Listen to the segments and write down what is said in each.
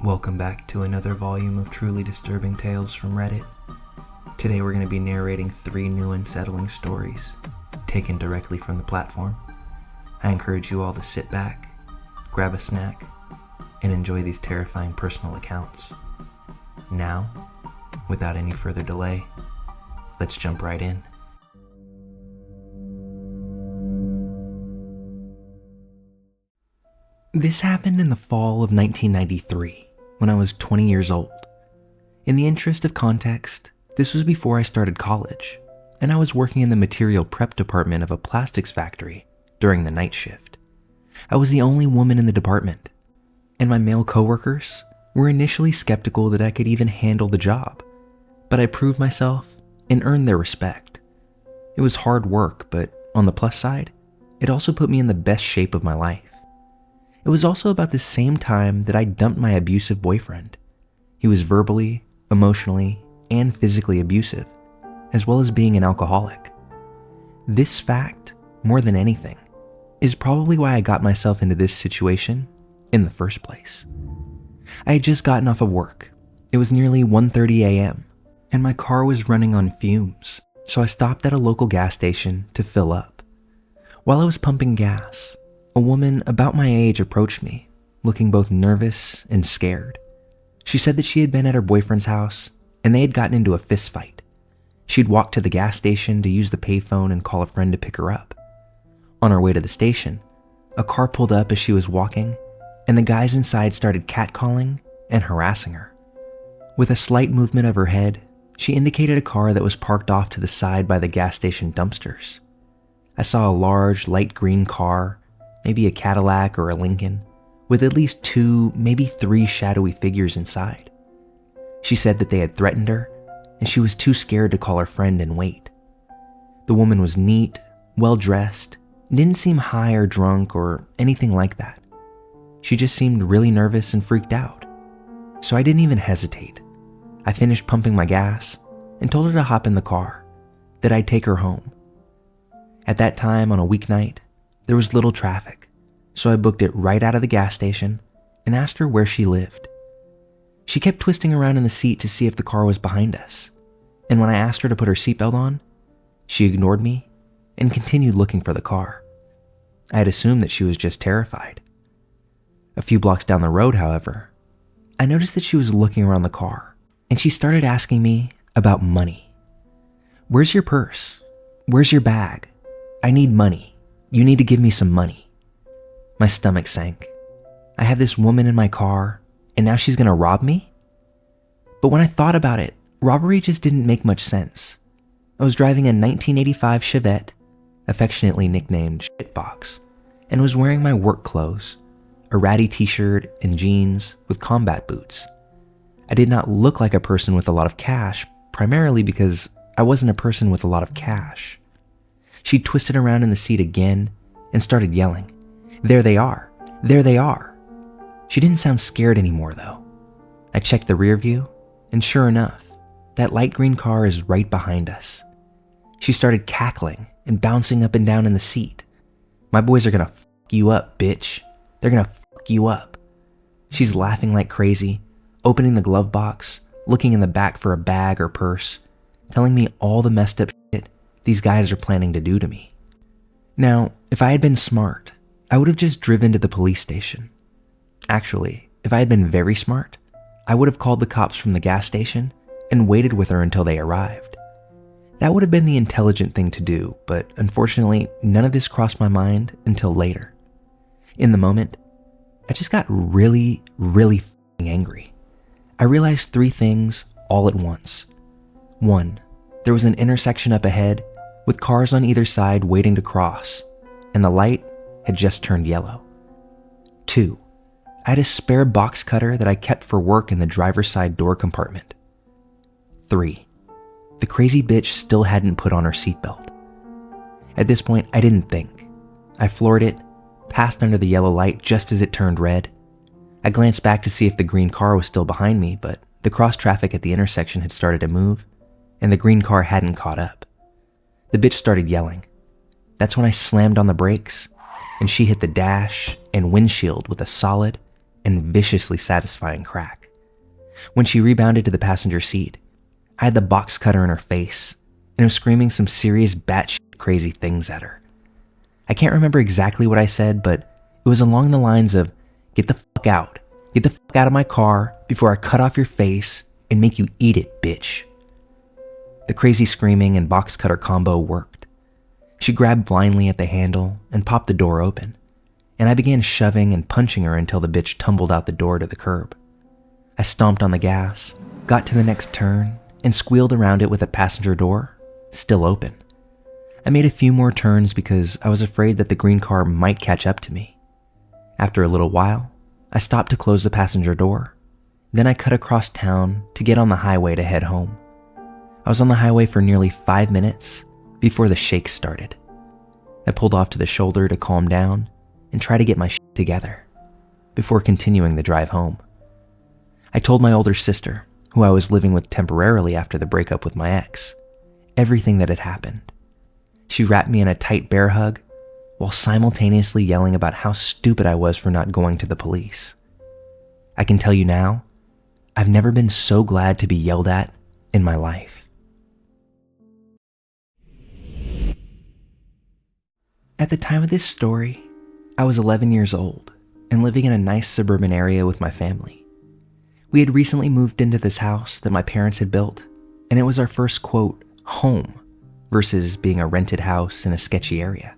Welcome back to another volume of truly disturbing tales from Reddit. Today we're going to be narrating 3 new unsettling stories, taken directly from the platform. I encourage you all to sit back, grab a snack, and enjoy these terrifying personal accounts. Now, without any further delay, let's jump right in. This happened in the fall of 1993, when I was 20 years old. In the interest of context, this was before I started college, and I was working in the material prep department of a plastics factory during the night shift. I was the only woman in the department, and my male coworkers were initially skeptical that I could even handle the job, but I proved myself and earned their respect. It was hard work, but on the plus side, it also put me in the best shape of my life. It was also about the same time that I dumped my abusive boyfriend. He was verbally, emotionally, and physically abusive, as well as being an alcoholic. This fact, more than anything, is probably why I got myself into this situation in the first place. I had just gotten off of work. It was nearly 1:30 a.m., and my car was running on fumes, so I stopped at a local gas station to fill up. While I was pumping gas, a woman about my age approached me, looking both nervous and scared. She said that she had been at her boyfriend's house and they had gotten into a fist fight. She'd walked to the gas station to use the payphone and call a friend to pick her up. On our way to the station, a car pulled up as she was walking, and the guys inside started catcalling and harassing her. With a slight movement of her head, she indicated a car that was parked off to the side by the gas station dumpsters. I saw a large, light green car, maybe a Cadillac or a Lincoln, with at least 2, maybe 3 shadowy figures inside. She said that they had threatened her, and she was too scared to call her friend and wait. The woman was neat, well-dressed, and didn't seem high or drunk or anything like that. She just seemed really nervous and freaked out. So I didn't even hesitate. I finished pumping my gas and told her to hop in the car, that I'd take her home. At that time on a weeknight, there was little traffic, so I booked it right out of the gas station and asked her where she lived. She kept twisting around in the seat to see if the car was behind us, and when I asked her to put her seatbelt on, she ignored me and continued looking for the car. I had assumed that she was just terrified. A few blocks down the road, however, I noticed that she was looking around the car, and she started asking me about money. "Where's your purse? Where's your bag? I need money. You need to give me some money." My stomach sank. I have this woman in my car, and now she's gonna rob me? But when I thought about it, robbery just didn't make much sense. I was driving a 1985 Chevette, affectionately nicknamed Shitbox, and was wearing my work clothes, a ratty t-shirt and jeans with combat boots. I did not look like a person with a lot of cash, primarily because I wasn't a person with a lot of cash. She twisted around in the seat again and started yelling, "There they are! There they are!" She didn't sound scared anymore though. I checked the rear view, and sure enough, that light green car is right behind us. She started cackling and bouncing up and down in the seat. "My boys are gonna f*** you up, bitch. They're gonna f*** you up." She's laughing like crazy, opening the glove box, looking in the back for a bag or purse, telling me all the messed up shit these guys are planning to do to me. Now, if I had been smart, I would have just driven to the police station. Actually, if I had been very smart, I would have called the cops from the gas station and waited with her until they arrived. That would have been the intelligent thing to do, but unfortunately, none of this crossed my mind until later. In the moment, I just got really, really f***ing angry. I realized 3 things all at once. 1, there was an intersection up ahead with cars on either side waiting to cross, and the light had just turned yellow. 2, I had a spare box cutter that I kept for work in the driver's side door compartment. 3, the crazy bitch still hadn't put on her seatbelt. At this point, I didn't think. I floored it, passed under the yellow light just as it turned red. I glanced back to see if the green car was still behind me, but the cross traffic at the intersection had started to move, and the green car hadn't caught up. The bitch started yelling. That's when I slammed on the brakes and she hit the dash and windshield with a solid and viciously satisfying crack. When she rebounded to the passenger seat, I had the box cutter in her face and was screaming some serious batshit crazy things at her. I can't remember exactly what I said, but it was along the lines of, "Get the fuck out. Get the fuck out of my car before I cut off your face and make you eat it, bitch." The crazy screaming and box cutter combo worked. She grabbed blindly at the handle and popped the door open, and I began shoving and punching her until the bitch tumbled out the door to the curb. I stomped on the gas, got to the next turn, and squealed around it with the passenger door still open. I made a few more turns because I was afraid that the green car might catch up to me. After a little while, I stopped to close the passenger door. Then I cut across town to get on the highway to head home. I was on the highway for nearly 5 minutes before the shakes started. I pulled off to the shoulder to calm down and try to get my shit together before continuing the drive home. I told my older sister, who I was living with temporarily after the breakup with my ex, everything that had happened. She wrapped me in a tight bear hug while simultaneously yelling about how stupid I was for not going to the police. I can tell you now, I've never been so glad to be yelled at in my life. At the time of this story, I was 11 years old and living in a nice suburban area with my family. We had recently moved into this house that my parents had built, and it was our first, quote, home, versus being a rented house in a sketchy area.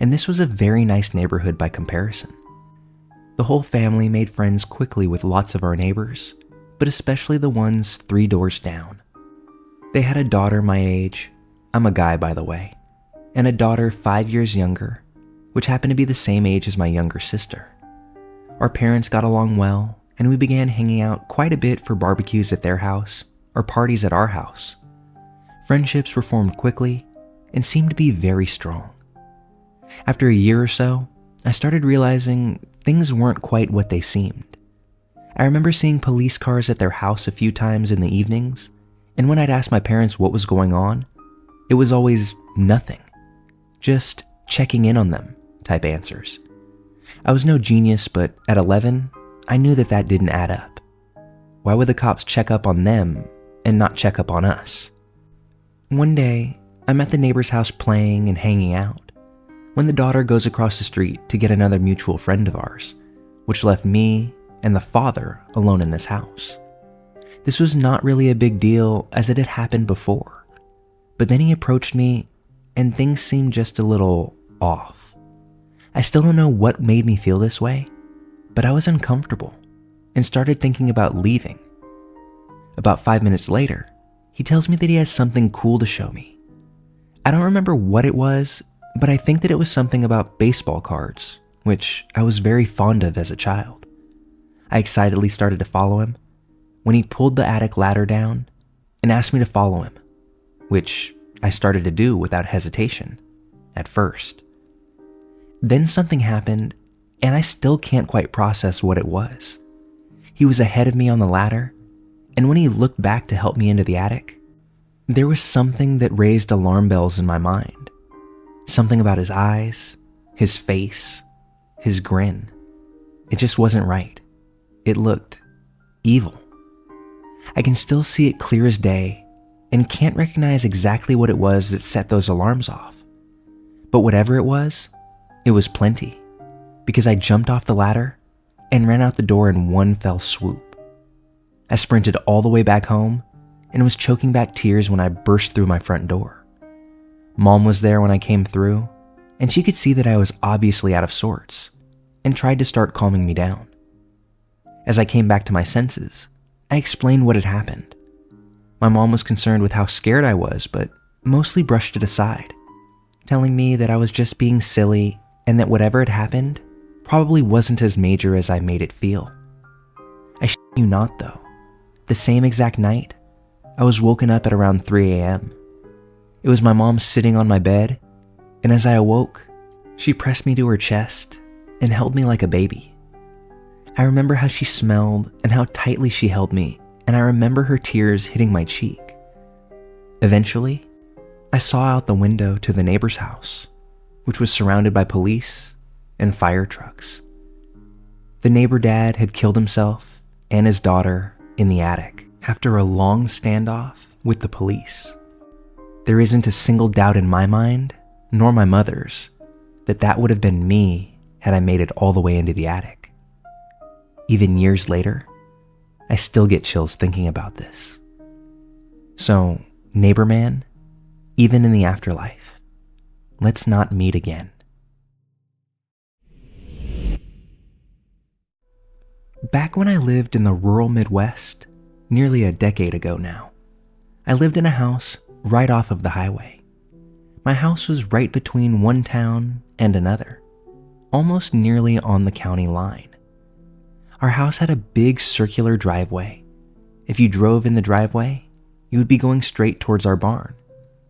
And this was a very nice neighborhood by comparison. The whole family made friends quickly with lots of our neighbors, but especially the ones 3 doors down. They had a daughter my age, I'm a guy by the way, and a daughter 5 years younger, which happened to be the same age as my younger sister. Our parents got along well, and we began hanging out quite a bit for barbecues at their house or parties at our house. Friendships were formed quickly and seemed to be very strong. After a year or so, I started realizing things weren't quite what they seemed. I remember seeing police cars at their house a few times in the evenings, and when I'd ask my parents what was going on, it was always nothing. Just checking in on them type answers. I was no genius, but at 11, I knew that that didn't add up. Why would the cops check up on them and not check up on us? One day, I'm at the neighbor's house playing and hanging out when the daughter goes across the street to get another mutual friend of ours, which left me and the father alone in this house. This was not really a big deal as it had happened before, but then he approached me and things seemed just a little off. I still don't know what made me feel this way, but I was uncomfortable and started thinking about leaving. About 5 minutes later, he tells me that he has something cool to show me. I don't remember what it was, but I think that it was something about baseball cards, which I was very fond of as a child. I excitedly started to follow him when he pulled the attic ladder down and asked me to follow him, which I started to do without hesitation at first. Then something happened, and I still can't quite process what it was. He was ahead of me on the ladder, and when he looked back to help me into the attic, there was something that raised alarm bells in my mind. Something about his eyes, his face, his grin. It just wasn't right. It looked evil. I can still see it clear as day and can't recognize exactly what it was that set those alarms off. But whatever it was plenty, because I jumped off the ladder and ran out the door in one fell swoop. I sprinted all the way back home and was choking back tears when I burst through my front door. Mom was there when I came through, and she could see that I was obviously out of sorts and tried to start calming me down. As I came back to my senses, I explained what had happened. My mom was concerned with how scared I was, but mostly brushed it aside, telling me that I was just being silly and that whatever had happened probably wasn't as major as I made it feel. I shit you not though, the same exact night, I was woken up at around 3 a.m. It was my mom sitting on my bed, and as I awoke, she pressed me to her chest and held me like a baby. I remember how she smelled and how tightly she held me, and I remember her tears hitting my cheek. Eventually, I saw out the window to the neighbor's house, which was surrounded by police and fire trucks. The neighbor dad had killed himself and his daughter in the attic after a long standoff with the police. There isn't a single doubt in my mind, nor my mother's, that that would have been me had I made it all the way into the attic. Even years later, I still get chills thinking about this. So, neighbor man, even in the afterlife, let's not meet again. Back when I lived in the rural Midwest, nearly a decade ago now, I lived in a house right off of the highway. My house was right between one town and another, almost nearly on the county line. Our house had a big circular driveway. If you drove in the driveway, you would be going straight towards our barn.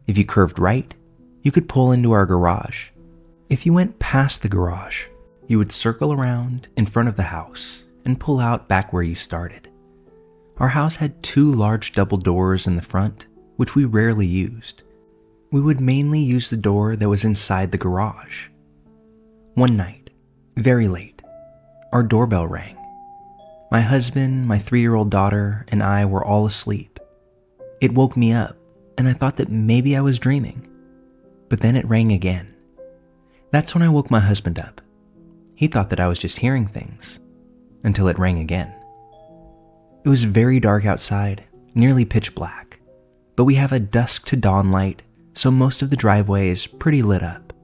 If you curved right, you could pull into our garage. If you went past the garage, you would circle around in front of the house and pull out back where you started. Our house had 2 large double doors in the front, which we rarely used. We would mainly use the door that was inside the garage. One night, very late, our doorbell rang. My husband, my 3-year-old daughter, and I were all asleep. It woke me up, and I thought that maybe I was dreaming. But then it rang again. That's when I woke my husband up. He thought that I was just hearing things, until it rang again. It was very dark outside, nearly pitch black, but we have a dusk to dawn light, so most of the driveway is pretty lit up.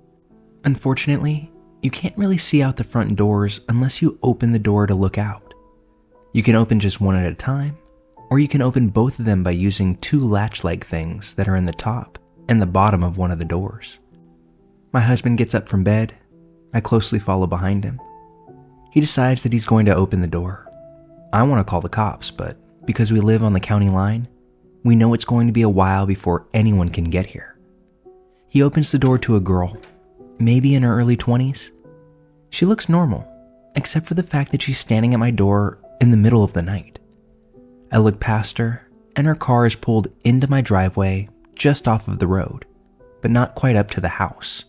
Unfortunately, you can't really see out the front doors unless you open the door to look out. You can open just one at a time, or you can open both of them by using 2 latch-like things that are in the top and the bottom of one of the doors. My husband gets up from bed. I closely follow behind him. He decides that he's going to open the door. I want to call the cops, but because we live on the county line, we know it's going to be a while before anyone can get here. He opens the door to a girl, maybe in her early 20s. She looks normal, except for the fact that she's standing at my door in the middle of the night. I look past her, and her car is pulled into my driveway just off of the road, but not quite up to the house,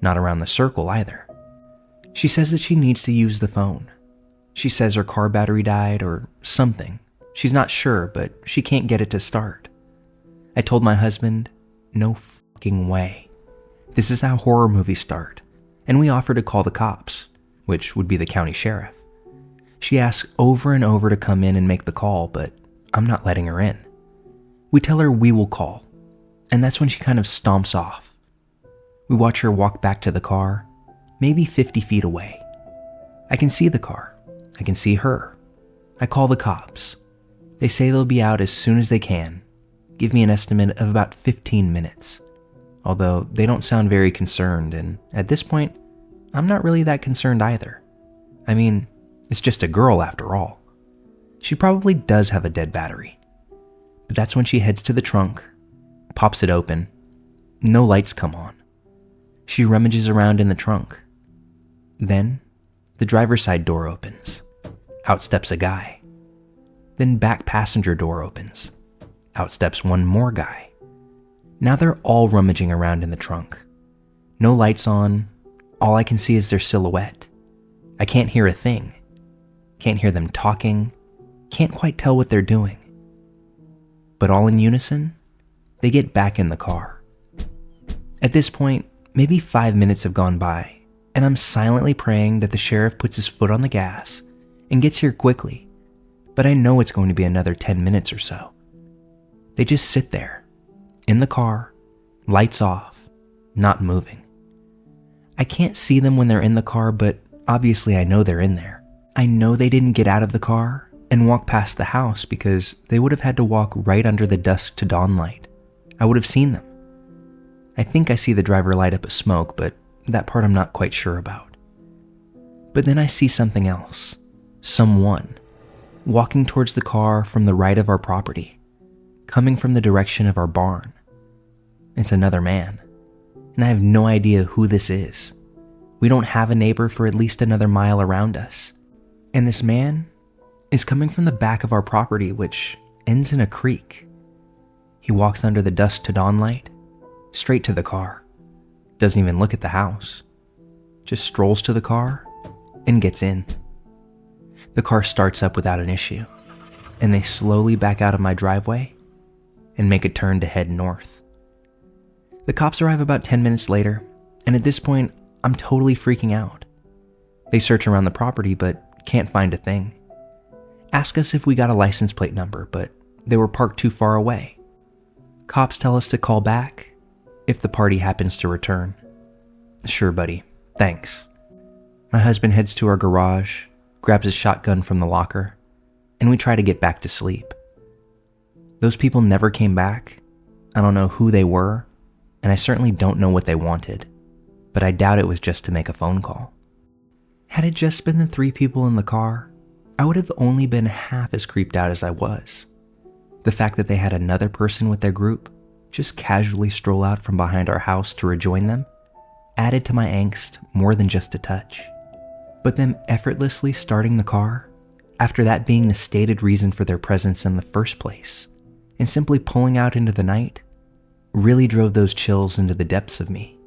not around the circle either. She says that she needs to use the phone. She says her car battery died or something. She's not sure, but she can't get it to start. I told my husband, no fucking way. This is how horror movies start, and we offer to call the cops, which would be the county sheriff. She asks over and over to come in and make the call, but I'm not letting her in. We tell her we will call, and that's when she kind of stomps off. We watch her walk back to the car, maybe 50 feet away. I can see the car. I can see her. I call the cops. They say they'll be out as soon as they can. Give me an estimate of about 15 minutes. Although they don't sound very concerned, and at this point, I'm not really that concerned either. I mean, it's just a girl after all. She probably does have a dead battery. But that's when she heads to the trunk, pops it open. No lights come on. She rummages around in the trunk. Then, the driver's side door opens. Out steps a guy. Then back passenger door opens. Out steps one more guy. Now they're all rummaging around in the trunk. No lights on. All I can see is their silhouette. I can't hear a thing. Can't hear them talking. Can't quite tell what they're doing. But all in unison, they get back in the car. At this point, maybe 5 minutes have gone by, and I'm silently praying that the sheriff puts his foot on the gas and gets here quickly, but I know it's going to be another 10 minutes or so. They just sit there, in the car, lights off, not moving. I can't see them when they're in the car, but obviously I know they're in there. I know they didn't get out of the car and walk past the house because they would have had to walk right under the dusk to dawn light. I would have seen them. I think I see the driver light up a smoke, but that part I'm not quite sure about. But then I see something else. Someone walking towards the car from the right of our property, coming from the direction of our barn. It's another man, and I have no idea who this is. We don't have a neighbor for at least another mile around us. And this man is coming from the back of our property, which ends in a creek. He walks under the dusk to dawn light, straight to the car. Doesn't even look at the house. just strolls to the car and gets in. The car starts up without an issue, and they slowly back out of my driveway and make a turn to head north. The cops arrive about 10 minutes later, and at this point, I'm totally freaking out. They search around the property but can't find a thing. Ask us if we got a license plate number, but they were parked too far away. Cops tell us to call back if the party happens to return. Sure, buddy, thanks. My husband heads to our garage, grabs a shotgun from the locker, and we try to get back to sleep. Those people never came back. I don't know who they were, and I certainly don't know what they wanted, but I doubt it was just to make a phone call. Had it just been the 3 people in the car, I would have only been half as creeped out as I was. The fact that they had another person with their group just casually stroll out from behind our house to rejoin them added to my angst more than just a touch. But them effortlessly starting the car, after that being the stated reason for their presence in the first place, and simply pulling out into the night, really drove those chills into the depths of me.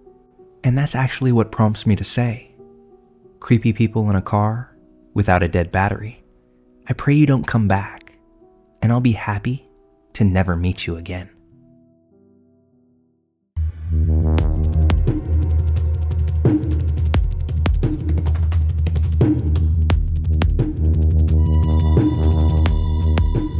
And that's actually what prompts me to say, creepy people in a car without a dead battery, I pray you don't come back, and I'll be happy to never meet you again.